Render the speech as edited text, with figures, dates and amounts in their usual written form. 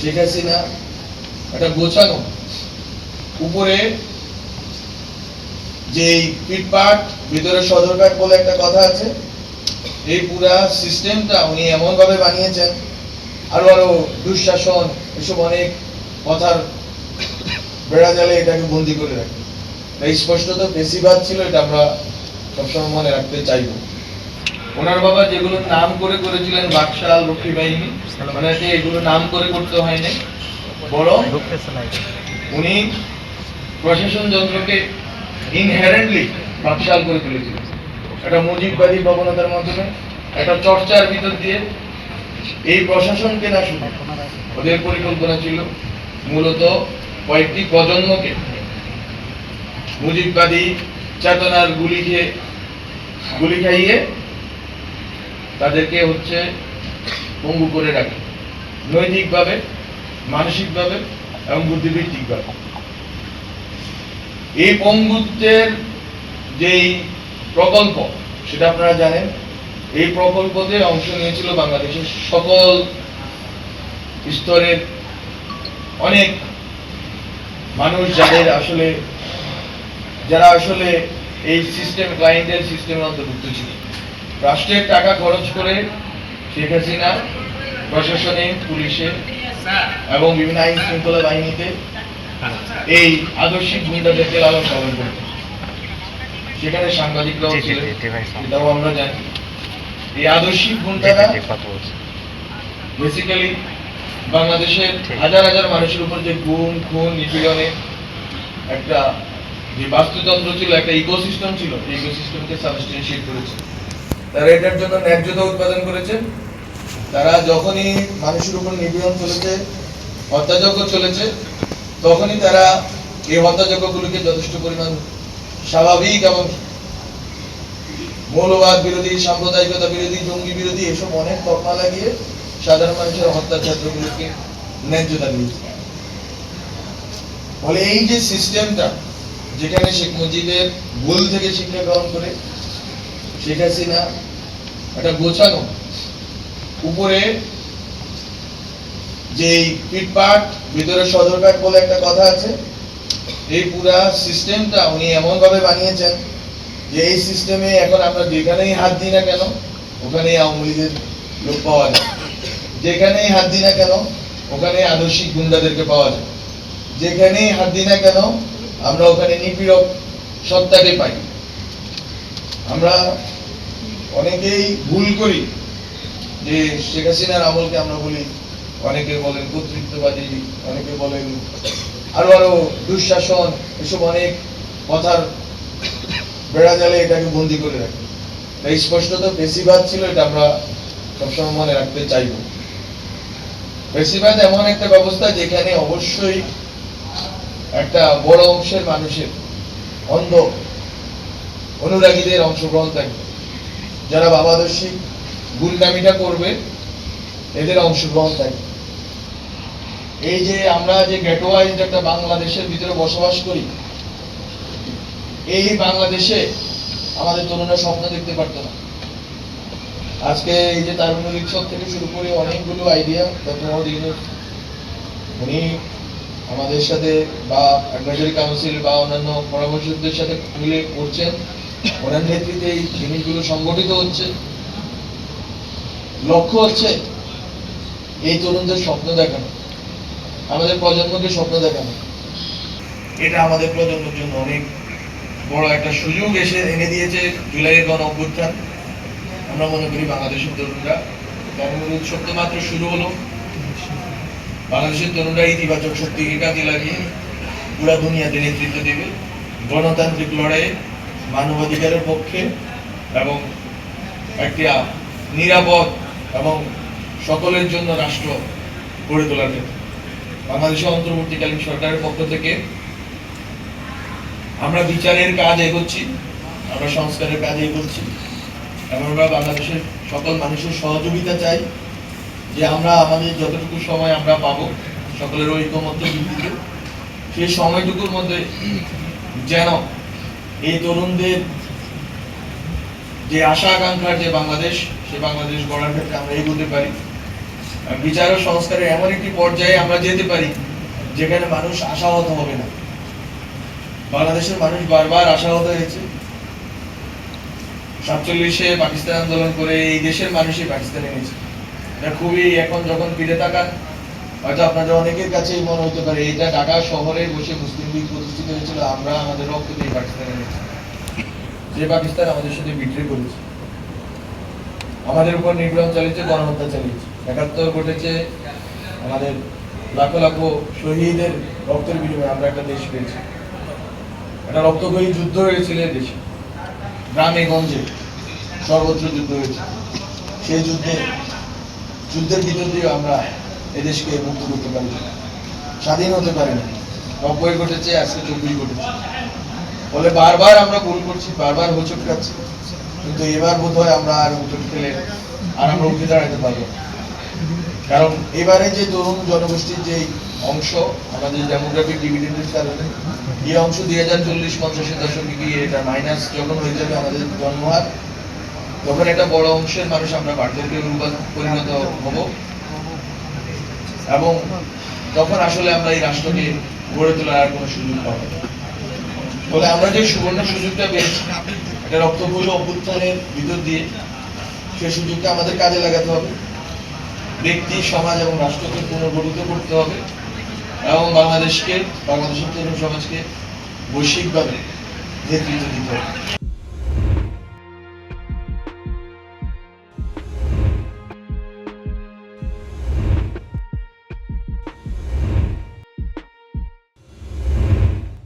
শেখ হাসিনা একটা গোছানো উপরে যে পিটপাট ভিতরে সদরঘাট বলে একটা কথা আছে, এই পুরা সিস্টেমটা উনি এমন ভাবে বানিয়েছেন, আরো দুঃশাসন এসব অনেক কথার বেড়া জালে এটাকে বন্দি করে রাখে। তাই স্পষ্টত বেশিরভাগ ছিল, এটা আমরা সবসময় মনে রাখতে চাইব। ওনার বাবা যেগুলো নাম করে করেছিলেন বাকশাল রক্ষী বাহিনী, মানে এগুলো নাম করে করতে হয়নি, বরং উনি প্রশাসন যন্ত্রকে ইনহেরেন্টলি বাকশাল করে তুলেছিলেন। একটা মুজিববাদী প্রবণতার মাধ্যমে, একটা চর্চার ভিতর দিয়ে এই প্রশাসনকে না শুধু, ওদের পরিকল্পনা ছিল মূলত কয়েকটি প্রজন্মকে মুজিববাদী চেতনার গুলি খাইয়ে তাদেরকে পঙ্গু করে রাখে, নৈতিকভাবে, মানসিকভাবে এবং বুদ্ধিবৃত্তিকভাবে। এই পঙ্গুত্বের যেই প্রকল্প সেটা আপনারা জানেন, এই প্রকল্পতে অংশ নিয়েছিল বাংলাদেশের সকল স্তরের অনেক মানুষ, যারা আসলে এই সিস্টেম, ক্লায়েন্টের সিস্টেমের অন্তর্ভুক্ত ছিল। রাষ্ট্রের টাকা খরচ করে শেখ হাসিনা প্রশাসনে, পুলিশে এবং বিভিন্ন আইন শৃঙ্খলা বাহিনীতে এই আদর্শিক গুন্ডাদেরকে লালন পালন করত। সেখানে সাংবাদিকরাও ছিলেন, এটাও আমরা জানি। এই আদর্শিক গুন্ডারা বেসিক্যালি বাংলাদেশের হাজার হাজার মানুষের উপর যে গুম, খুন, নিপীড়নের একটা যে বাস্তুতন্ত্র ছিল, একটা ইকোসিস্টেম ছিল, এই ইকোসিস্টেমকে সাবস্টেনশিয়েট করেছে। তারা এটার জন্য ন্যায্যতা উৎপাদন করেছেন। তারা যখনই মানুষের উপর নিপীড়ন চলেছে, হত্যাযজ্ঞ চলেছে, তখনই তারা এই হত্যাযজ্ঞগুলোকে যথেষ্ট পরিমাণ স্বাভাবিক এবং মৌলবাদ বিরোধী, সাম্প্রদায়িকতা বিরোধী, জঙ্গি বিরোধী এসব অনেক তকমা লাগিয়ে সাধারণ মানুষের হত্যাযজ্ঞগুলোকে ন্যায্যতা দিয়েছে। ফলে এই যে সিস্টেমটা, যেখানে শেখ মুজিবের ভুল থেকে শিক্ষা গ্রহণ করে শেখ হাসিনা একটা গোছানো উপরে যে পিটপাট ভিতরে সদরঘাট বলে একটা কথা আছে, এই পুরা সিস্টেমটা উনি এমন ভাবে বানিয়েছেন যে এই সিস্টেমে এখন আমরা যেখানেই হাত দিই না কেন ওখানেই আওয়ামী লীগের লোক পাওয়া যায়, যেখানেই হাত দিই না কেন ওখানে আদর্শিক গুন্ডাদেরকে পাওয়া যায়, যেখানেই হাত দিই না কেন আমরা ওখানে নিপীড়ক সত্তাকে পাই। আমরা অনেকেই ভুল করি যে শেখ হাসিনার আমলকে আমরা বলি, অনেকে বলেন কর্তৃত্ববাদী, অনেকে বলেন আরো দুঃশাসন, এসব অনেক কথার বেড়া জালে এটাকে বন্দি করে রাখে। তাই স্পষ্টত বেশিরভাগ ছিল, এটা আমরা সবসময় মনে রাখতে চাইব। বেশিরভাগ এমন একটা ব্যবস্থা যেখানে অবশ্যই একটা বড় অংশের মানুষের, অন্ধ অনুরাগীদের অংশগ্রহণ থাকবে, যারা বাবাদর্শী গুন্ডামিটা করবে এদের অংশগ্রহণ থাকবে। এই যে আমরা যে গেটোয়াইজড একটা বাংলাদেশের ভিতরে বসবাস করি, এই বাংলাদেশে আমাদের তরুণরা স্বপ্ন দেখতে পারতো না। আজকে এই যে তারুণ্য উৎসব থেকে শুরু করে অনেকগুলো আইডিয়া ডক্টর মোহাম্মদ ইউনূস উনি আমাদের সাথে বা অ্যাডভাইজারি কাউন্সিল বা অন্যান্য পরামর্শকদের সাথে মিলে করছেন, ওনার নেতৃত্বে এই জিনিসগুলো সংগঠিত হচ্ছে। লক্ষ্য হচ্ছে এই তরুণদের স্বপ্ন দেখানো, আমাদের প্রজন্মকে স্বপ্ন দেখানো। এটা আমাদের প্রজন্মের জন্য অনেক বড় একটা সুযোগ এনে দিয়েছে জুলাইয়ের গণ অভ্যুত্থান। আমরা মনে করি বাংলাদেশের তরুণরা, তারুণ্য উৎসব তো মাত্র শুরু হলো, বাংলাদেশের তরুণরা ইতিবাচক শক্তিকে কাজে লাগিয়ে পুরা দুনিয়াতে নেতৃত্ব দেবে গণতান্ত্রিক লড়াইয়ে, মানবাধিকারের পক্ষে এবং একটা নিরাপদ এবং সকলের জন্য রাষ্ট্র গড়ে তোলার ক্ষেত্রে। বাংলাদেশের অন্তর্বর্তীকালীন সরকারের পক্ষ থেকে আমরা বিচারের কাজ এগোচ্ছি, আমরা সংস্কারের কাজ এগোচ্ছি, এবং আমরা বাংলাদেশের সকল মানুষের সহযোগিতা চাই যে আমরা আমাদের যতটুকু সময় আমরা পাবো সকলের ঐকমত্য ভিত্তিতে, সেই সময়টুকুর মধ্যে যেন এই তরুণদের যে আশা আকাঙ্ক্ষার যে বাংলাদেশ, সে বাংলাদেশ গড়ার ক্ষেত্রে আমরা এগোতে পারি। বিচার ও সংস্কারের এমন একটি পর্যায়ে আমরা যেতে পারি যেখানে মানুষ আশাহত হবে না। বাংলাদেশের মানুষ বারবার আশাহত হয়েছে। 47-এ পাকিস্তান আন্দোলন করে এই দেশের মানুষই পাকিস্তানে এনেছে। এটা খুবই, এখন যখন ফিরে তাকান হয়তো আপনাদের অনেকের কাছেই মনে হতে পারে এটা ঢাকা শহরে বসে মুসলিম লীগ প্রতিষ্ঠিত হয়েছিল, আমরা আমাদের রক্ত দিয়ে পাকিস্তানে এনেছি। যে পাকিস্তান আমাদের সাথে বিট্রে করেছে, আমাদের উপর নির্যাতন চালিয়েছে, গণহত্যা চালিয়েছে, 71 ঘটেছে, আমাদের লাখো লাখো শহীদের রক্তের বিনিময়ে আমরা একটা দেশ পেয়েছি। একটা রক্তক্ষয়ী যুদ্ধ হয়েছিল এই দেশে, গ্রামে গঞ্জে সর্বত্র যুদ্ধ হয়েছে। সেই যুদ্ধের ভিতর দিয়ে আমরা এদেশকে মুক্ত করতে পারি, স্বাধীন হতে পারি না। 90 ঘটেছে, আজকে 24 ঘটেছে। ফলে বারবার আমরা ভুল করছি, বারবার হোঁচট খাচ্ছি, কিন্তু এবার বোধ হয় আমরা আর হোঁচট খেলে আর আমরা উঠে দাঁড়াতে পারবো না। কারণ এবারে যে তরুণ জনগোষ্ঠীর যে অংশ, আমাদের ডেমোগ্রাফিক ডিভিডেন্ডের কারণে এই অংশ 2040-50-এর দশকে গিয়ে এটা মাইনাস যখন হয়ে যাবে আমাদের জন্মহার, তখন একটা বড় অংশের মানুষ আমরা বার্ধক্যে পরিণত হব, এবং তখন আসলে আমরা এই রাষ্ট্রকে গড়ে তোলার আর কোনো সুযোগ পাবো না। ফলে আমরা যে সুবর্ণ সুযোগটা পেয়েছি একটা রক্তপূর্ণ অভ্যুত্থানের ভিতর দিয়ে, সেই সুযোগটা আমাদের কাজে লাগাতে হবে। ব্যক্তি, সমাজ এবং রাষ্ট্রকে পুনর্গঠিত করতে হবে এবং বাংলাদেশের তরুণ সমাজকে বৈশ্বিকভাবে নেতৃত্ব দিতে হবে।